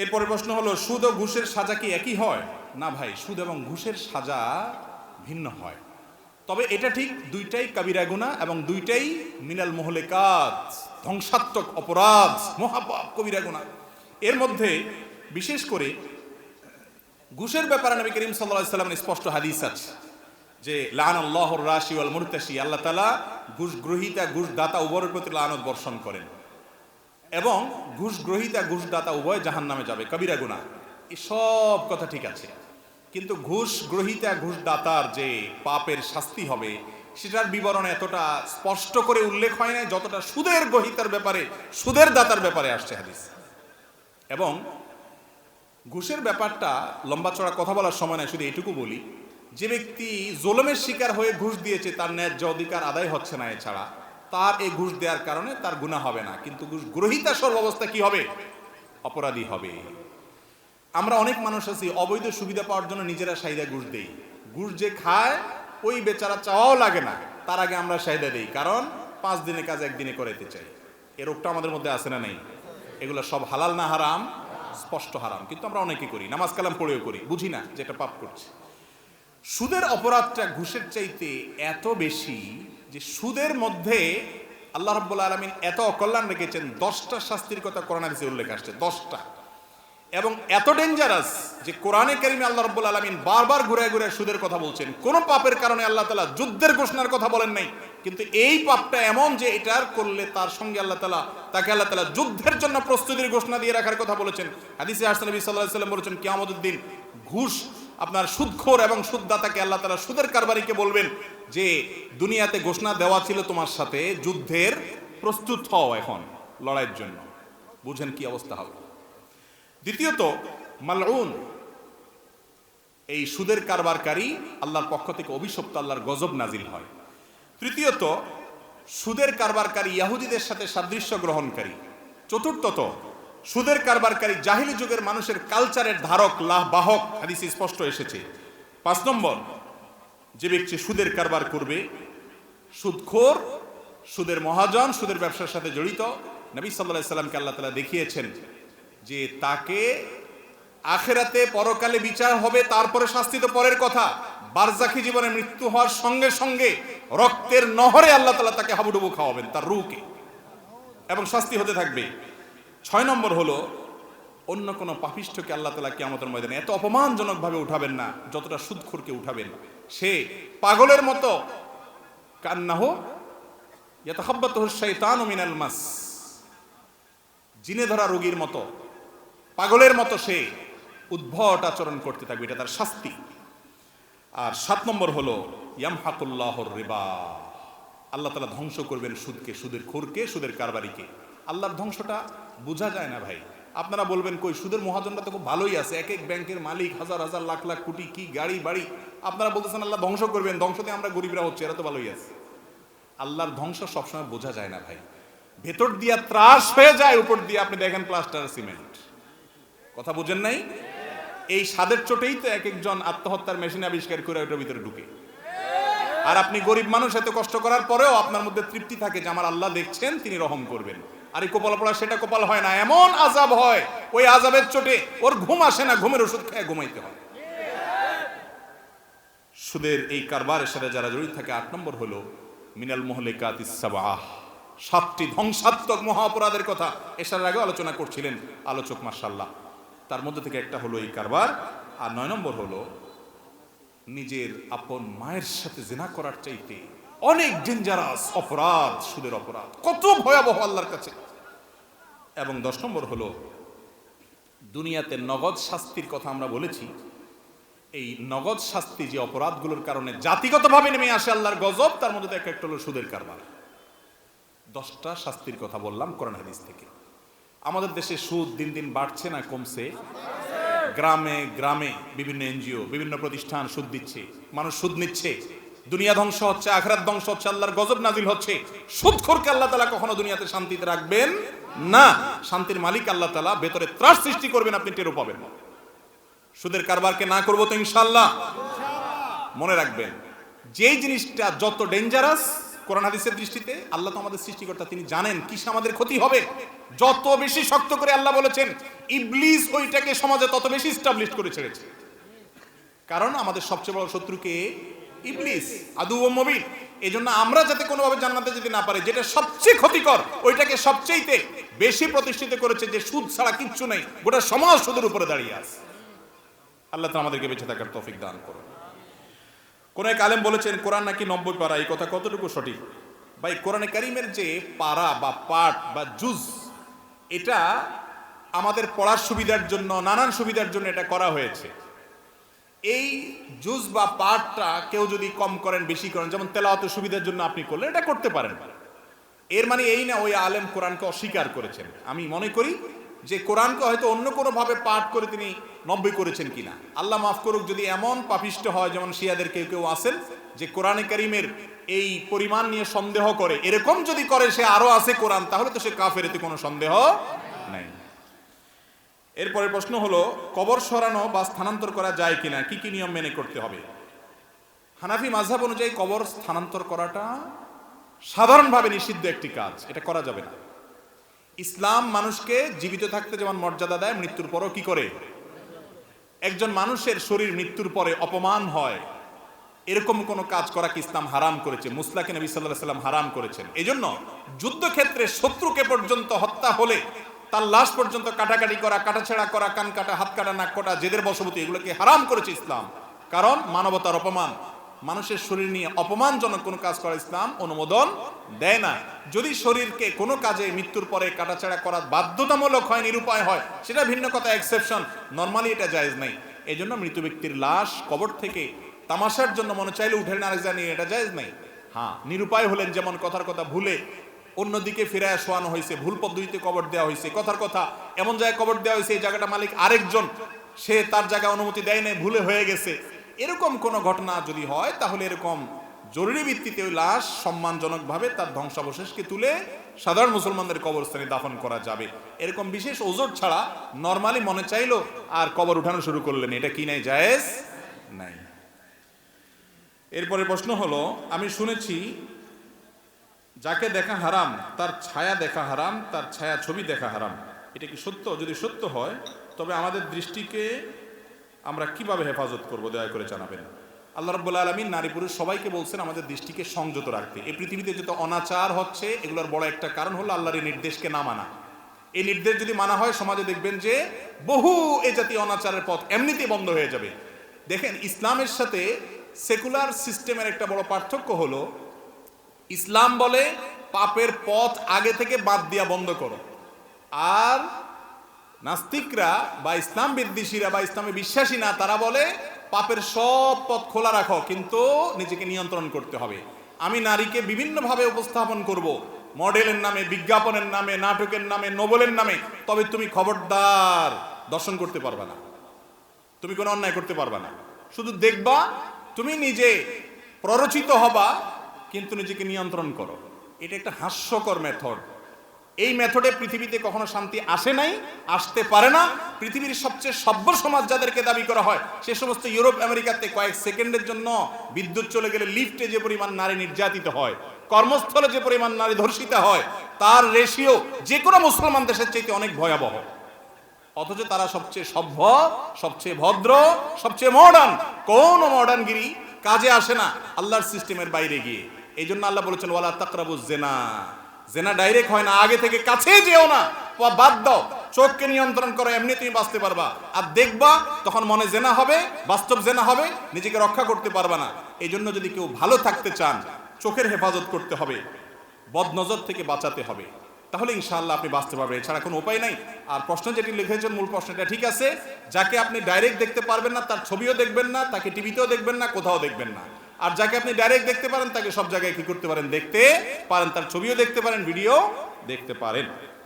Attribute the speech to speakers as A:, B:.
A: এরপরে প্রশ্ন হলো, সুদ ও ঘুষের সাজা কি একই হয়? না ভাই, সুদ এবং ঘুষের সাজা ভিন্ন হয়। তবে এটা ঠিক, দুইটাই কাবিরা গুনাহ এবং দুইটাই মিনাল মুহলিকাত, ধ্বংসাত্মক অপরাধ, মহাপাপ, কবিরা গুনাহ। এর মধ্যে বিশেষ করে ঘুষের ব্যাপারে নবী করিম সাল্লাল্লাহু আলাইহি ওয়াসাল্লামের স্পষ্ট হাদিস আছে যে লানাল্লাহুর রাশি ওয়াল মুরতাশি, আল্লাহ তাআলা ঘুষ গ্রহীতা ঘুষ দাতা উভয়ের প্রতি লানত বর্ষণ করেন এবং ঘুষ গ্রহীতা ঘুষ দাতা উভয় জাহান্নামে যাবে, কবিরা গুনাহ। এসব কথা ঠিক আছে, কিন্তু ঘুষ গ্রহীতা ঘুষ দাতার যে পাপের শাস্তি হবে সেটার বিবরণ এতটা স্পষ্ট করে উল্লেখ হয় না যতটা সুদের গ্রহীতার ব্যাপারে, সুদের দাতার ব্যাপারে আসছে হাদিস। এবং ঘুষের ব্যাপারটা লম্বা চড়া কথা বলার সময় নয়, শুধু এটুকু বলি, যে ব্যক্তি জুলুমের শিকার হয়ে ঘুষ দিয়েছে, তার ন্যায্য অধিকার আদায় হচ্ছে না, এছাড়া তার এই ঘুষ দেওয়ার কারণে তার গুনাহ হবে না, কিন্তু ঘুষ গ্রহীতা সর্বাবস্থা কি হবে? অপরাধী হবে। আমরা অনেক মানুষ আছি অবৈধ সুবিধা পাওয়ার জন্য নিজেরা সাইদা ঘুষ দেই। ঘুষ যে খায় ওই বেচারা চাওয়াও লাগে না, তার আগে আমরা সাইদা দেই, কারণ 5 দিনের কাজ একদিনে করাইতে চাই। এই রোগটা আমাদের মধ্যে আছে না নেই? এগুলো সব হালাল না হারাম? স্পষ্ট হারাম, কিন্তু আমরা অনেকে করি, নামাজ কালাম পড়েও করি, বুঝি না যেটা পাপ করছি। সুদের অপরাধটা ঘুষের চাইতে এত বেশি যে সুদের মধ্যে আল্লাহ রাব্বুল আলামিন এত অকল্যাণ রেখেছেন। 10টা শাস্তির কথা কোরআন হাদিসে উল্লেখ আসছে, 10টা, এবং এত ডেঞ্জারাস যে কোরআনে কারিমে আল্লাহ রাব্বুল আলামিন বারবার ঘুরে ঘুরে সুদের কথা বলছেন। কোন পাপের কারণে আল্লাহ তাআলা যুদ্ধের ঘোষণার কথা বলেন নাই, কিন্তু এই পাপটা এমন যে এটার করলে তার সঙ্গে আল্লাহ তাআলা যুদ্ধের জন্য প্রস্তুতির ঘোষণা দিয়ে রাখার কথা বলেছেন। হাদিসে আসছে নবী সাল্লাল্লাহু আলাইহি ওয়াসাল্লাম বলেছেন, কিয়ামতের দিন ঘুষ আপনার সুদখোর এবং সুদদাতাকে আল্লাহ তাআলা, সুদের কারবারিকে বলবেন যে দুনিয়াতে ঘোষণা দেওয়া ছিল তোমার সাথে যুদ্ধের, প্রস্তুত হও এখন লড়াইয়ের জন্য। বুঝেন কি অবস্থা হবে। দ্বিতীয়ত, মালউন, এই সুদের কারবারকারী আল্লাহর পক্ষ থেকে অভিশপ্ত, আল্লাহর গজব নাজিল হয়। তৃতীয়ত, সুদের কারবারকারী ইহুদিদের সাথে সাদৃশ্য গ্রহণকারী। চতুর্থত, সুদের কারবারকারী জাহিলি যুগের মানুষের কালচারের ধারক, বাহক, হাদিসে স্পষ্ট এসেছে। 5 নম্বর, যে ব্যক্তি সুদের কারবার করবে, সুদখোর, সুদের মহাজন, সুদের ব্যবসার সাথে জড়িত, নবী সাল্লাল্লাহু আলাইহি সাল্লামকে আল্লাহ তাআলা দেখিয়েছেন যে তাকে আখিরাতে পরকালে বিচার হবে, তারপরে শাস্তি তো পরের কথা, বারজাখী জীবনে মৃত্যু হওয়ার সঙ্গে সঙ্গে রক্তের নহরে আল্লাহ তাআলা তাকে হাবুডুবু খাওয়াবেন, তার রূহকে, এবং শাস্তি হতে থাকবে। 6 নম্বর হলো, অন্য কোন পাপিষ্ঠকে আল্লাহ তাআলা কিয়ামতের ময়দানে এত অপমানজনক ভাবে উঠাবেন না যতটা সুদখোরকে উঠাবেন। সে পাগলের মতো, কান্নাহু ইয়াতাখাব্বাতুহু শাইতানু মিনাল মাস, জিনে ধরা রোগীর মতো, পাগলের মতো সে উদ্ভট আচরণ করতে থাকবে, এটা তার শাস্তি। আর 7 নম্বর হলো, ইয়ামহাকুল্লাহুর রিবা, আল্লাহ তাআলা ধ্বংস করবেন সুদকে, সুদের খোরকে, সুদের কারবারিকে। আল্লাহর ধ্বংসটা বোঝা যায় না ভাই। আপনারা বলবেন কই, সুদের মহাজনটা তো খুব ভালোই আছে, এক এক ব্যাংকের মালিক, হাজার হাজার লাখ লাখ কোটি, কি গাড়ি বাড়ি। আপনারা বলতেছেন আল্লাহ ধ্বংস করবেন, ধ্বংসতে আমরা গরিবরা হচ্ছে, এরা তো ভালোই আছে। আল্লাহর ধ্বংস সবসময় বোঝা যায় না ভাই। ভেতর দিয়া ত্রাস হয়ে যায়, উপর দিয়ে আপনি দেখেন প্লাস্টার সিমেন্ট। কথা বুঝেন নাই? এই স্বাদের চোটেই তো এক একজন আত্মহত্যার মেশিন আবিষ্কার করে ওটার ভিতরে ঢুকে। আর আপনি গরিব মানুষ, এত কষ্ট করার পরেও আপনার মধ্যে তৃপ্তি থাকে যে আমার আল্লাহ দেখছেন, তিনি রহম করবেন। আর এই কপাল পড়া, সেটা কপাল হয় না, এমন আযাব হয়, ওই আযাবের চোটে ওর ঘুম আসে না, ঘুমের ওষুধ খেয়ে ঘুমাইতে হয়। সুদের এই কারবারের সাথে যারা জড়িত থাকে, 8 নম্বর হলো মিনাল মুহলিকাতিস সাবআহ, 7টি ধ্বংসাত্মক মহা অপরাধের কথা এসার আগে আলোচনা করছিলেন আলোচক, মাশাআল্লাহ। তার মধ্যে থেকে একটা হলো এই কারবার। আর 9 নম্বর হলো নিজের আপন মায়ের সাথে জিনা করার চাইতে অনেক ডেঞ্জারাস অপরাধ সুদের অপরাধ, কত ভয়াবহ আল্লাহর কাছে। এবং 10 নম্বর হলো দুনিয়াতে নগদ শাস্তির কথা আমরা বলেছি। এই নগদ শাস্তি যে অপরাধগুলোর কারণে জাতিগতভাবে নেমে আসে আল্লাহর গজব, তার মধ্যে একটা হলো সুদের কারবার। 10টা শাস্তির কথা বললাম কোরআন হাদিস থেকে। আমাদের দেশে সুদ দিন দিন বাড়ছে না কমছে? গ্রামে গ্রামে বিভিন্ন এনজিও, বিভিন্ন প্রতিষ্ঠান সুদ দিচ্ছে, মানুষ সুদ নিচ্ছে, দুনিয়া ধ্বংস হচ্ছে, আখিরাত ধ্বংস হচ্ছে, আল্লাহর গজব নাজিল হচ্ছে। সুদখোরকে আল্লাহ তাআলা কখনো দুনিয়াতে শান্তিতে রাখবেন না। শান্তির মালিক আল্লাহ তাআলা, ভেতরে ত্রাস সৃষ্টি করবেন, আপনি টেরও পাবেন না। সুদের কারবারকে না করবো তো ইনশাআল্লাহ। মনে রাখবেন, যেই জিনিসটা যত ডেঞ্জারাস কোরআন হাদিসের দৃষ্টিতে আল্লাহ তো আমাদের সৃষ্টিকর্তা, তিনি জানেন কিসে আমাদের ক্ষতি হবে। যত বেশি শক্ত করে আল্লাহ বলেছেন, ইবলিস ওইটাকে সমাজে তত বেশি এস্টাবলিশ করে ছেড়েছে। কারণ আমাদের সবচেয়ে বড় শত্রুকে ইবলিস, আদু ও মুবিন। এই জন্য আমরা যাতে কোনোভাবে জান্নাতে যেতে না পারে, যেটা সবচেয়ে ক্ষতিকর ওইটাকে সবচেয়ে বেশি প্রতিষ্ঠিত করেছে যে সুদ ছাড়া কিচ্ছু নেই, গোটা সমাজ সুদের উপরে দাঁড়িয়ে আছে। আল্লাহ তো আমাদেরকে বেঁচে থাকার তৌফিক দান করুন। কোন এক আলেম বলেছেন কোরআন নাকি 90 পারা, এই কথা কতটুকু সঠিক? ভাই, কোরআনে কারিমের যে পারা বা পাঠ বা জুজ, এটা আমাদের পড়ার সুবিধার জন্য, নানান সুবিধার জন্য এটা করা হয়েছে। এই জুজ বা পাঠটা কেউ যদি কম করেন বেশি করেন, যেমন তেলাওয়াতের সুবিধার জন্য আপনি করলে এটা করতে পারেন, এর মানে এই না ওই আলেম কোরআনকে অস্বীকার করেছেন। আমি মনে করি যে কোরআনকে হয়তো অন্য কোনো ভাবে পাঠ করে তিনি 90 করেছেন কিনা। আল্লাহ মাফ করুক যদি এমন পাপিষ্ট হয়, যেমন শিয়াদের কেউ কেউ আছেন যে কোরআনে কারিমের এই পরিমাণ নিয়ে সন্দেহ করে, এরকম যদি করে সে আরো আছে কোরআন, তাহলে তো সে কাফের, এতে কোনো সন্দেহ নাই। এরপরে প্রশ্ন হলো, কবর সরানো বা স্থানান্তর করা যায় কিনা, কি কি নিয়ম মেনে করতে হবে? হানাফি মাযহাব অনুযায়ী কবর স্থানান্তর করাটা সাধারণভাবে নিষিদ্ধ একটি কাজ, এটা করা যাবে না। ইসলাম মানুষকে জীবিত থাকতে যেমন মর্যাদা দেয়, মৃত্যুর পরও কি করে? একজন মানুষের শরীর মৃত্যুর পরে অপমান হয়, এরকম কোন কাজ করা কি ইসলাম হারাম করেছে? মুসলাকে নবী সাল্লাল্লাহু আলাইহি ওয়াসাল্লাম হারাম করেছেন। এজন্য যুদ্ধক্ষেত্রে শত্রুকে পর্যন্ত হত্যা হলে তার লাশ পর্যন্ত কাটাকাটি করা, কাটাছেড়া করা, কান কাটা, হাত কাটা, নাক কাটা, জেদের বশবর্তী, এগুলোকে হারাম করেছে ইসলাম। কারণ মানবতার অপমান, মানুষের শরীর নিয়ে অপমানজনক কোনো কাজ করা ইসলাম অনুমোদন দেয় না। যদি শরীরকে কোনো কাজে মৃত্যুর পরে কাটাছেড়া করা বাধ্যতামূলক হয়, নিরুপায় হয়, সেটা ভিন্ন কথা, এক্সেপশন। নরমালি এটা জায়েজ নাই। এই জন্য মৃত ব্যক্তির লাশ কবর থেকে তামাশার জন্য মনে চাইলে উঠে না জানি, এটা জায়েজ নাই। হ্যাঁ, নিরুপায় হলেন, যেমন কথার কথা ভুলে অন্যদিকে ফেরায় শোয়ানো হয়েছে, ভুল পদ্ধতিতে কবর দেওয়া হয়েছে, কথার কথা এমন জায়গায় কবর দেওয়া হয়েছে এই জায়গাটা মালিক আরেকজন, সে তার জায়গায় অনুমতি দেয় নাই, ভুলে হয়ে গেছে, এরকম কোনো ঘটনা যদি হয়, তাহলে এরকম জরুরি ভিত্তিতে ওই লাশ সম্মানজনকভাবে তার ধ্বংসাবশেষকে তুলে সাধারণ মুসলমানদের কবরস্থানে দাফন করা যাবে। এরকম বিশেষ ওজোর ছাড়া নরমালি মনে চাইলো আর কবর উঠানো শুরু করলেন, এটা কি নাই? জায়েজ নাই। এরপরে প্রশ্ন হলো, আমি শুনেছি যাকে দেখা হারাম তার ছায়া দেখা হারাম, তার ছায়া ছবি দেখা হারাম, এটা কি সত্য? যদি সত্য হয় তবে আমাদের দৃষ্টিকে আমরা কিভাবে হেফাজত করব, দয়া করে জানাবেন। আল্লাহ রাব্বুল আলামিন নারী পুরুষ সবাইকে বলছেন আমাদের দৃষ্টিকে সংযত রাখতে। এই পৃথিবীতে যত অনাচার হচ্ছে, এগুলোর বড় একটা কারণ হলো আল্লাহর এই নির্দেশকে না মানা। এই নির্দেশ যদি মানা হয়, সমাজে দেখবেন যে বহু এ জাতীয় অনাচারের পথ এমনিতেই বন্ধ হয়ে যাবে। দেখেন, ইসলামের সাথে সেকুলার সিস্টেমের একটা বড় পার্থক্য হলো, ইসলাম বলে পাপের পথ আগে থেকে বাদ দিয়া বন্ধ করো, আর নাস্তিকরা বা ইসলাম বিদ্বেষীরা বা ইসলামে বিশ্বাসী না, তারা বলে পাপের সব পথ খোলা রাখো, কিন্তু নিজেকে নিয়ন্ত্রণ করতে হবে। আমি নারীকে বিভিন্নভাবে উপস্থাপন করব, মডেলের নামে, বিজ্ঞাপনের নামে, নাটকের নামে, নোবেলের নামে, তবে তুমি খবরদার দর্শন করতে পারবে না, তুমি কোনো অন্যায় করতে পারবে না। শুধু দেখবা, তুমি নিজে প্ররোচিত হবা, কিন্তু নিজেকে নিয়ন্ত্রণ করো। এটা একটা হাস্যকর মেথড। এই মেথডে পৃথিবীতে কখনো শান্তি আসে নাই, আসতে পারে না। পৃথিবীর সবচেয়ে সভ্য সমাজ যাদেরকে দাবি করা হয়, সে সমস্ত ইউরোপ আমেরিকাতে কয়েক সেকেন্ডের জন্য বিদ্যুৎ চলে গেলে লিফটে যে পরিমাণ নারী নির্যাতিত হয়, কর্মস্থলে যে পরিমাণ নারী ধর্ষিত হয়, তার রেশিও যে কোনো মুসলমান দেশের চাইতে অনেক ভয়াবহ। অথচ তারা সবচেয়ে সভ্য, সবচেয়ে ভদ্র, সবচেয়ে মডার্ন। কোন মডার্নগিরি কাজে আসে না আল্লাহর সিস্টেমের বাইরে গিয়ে। এই জন্য আল্লাহ বলেছেন, ওয়ালা তাকরাবুজ জিনা। জেনা ডাইরেক্ট হয় না, আগে থেকে কাছে যেও না, বাদ দাও, চোখকে নিয়ন্ত্রণ করো, এমনি তুমি বাঁচতে পারবা। আর দেখবা তখন মনে জেনা হবে, বাস্তব জেনা হবে, নিজেকে রক্ষা করতে পারবা না। এই জন্য যদি কেউ ভালো থাকতে চান, চোখের হেফাজত করতে হবে, বদনজর থেকে বাঁচাতে হবে, তাহলে ইনশাআল্লাহ আপনি বাঁচতে পারবেন, এছাড়া কোনো উপায় নাই। আর প্রশ্ন যেটি লিখেছেন, মূল প্রশ্নটা ঠিক আছে, যাকে আপনি ডাইরেক্ট দেখতে পারবেন না, তার ছবিও দেখবেন না, তাকে টিভিতেও দেখবেন না, কোথাও দেখবেন না। আর যাকে আপনি ডাইরেক্ট দেখতে পারেন, তাকে সব জায়গায় কি করতে পারেন? দেখতে পারেন, তার ছবিও দেখতে পারেন, ভিডিও দেখতে পারেন।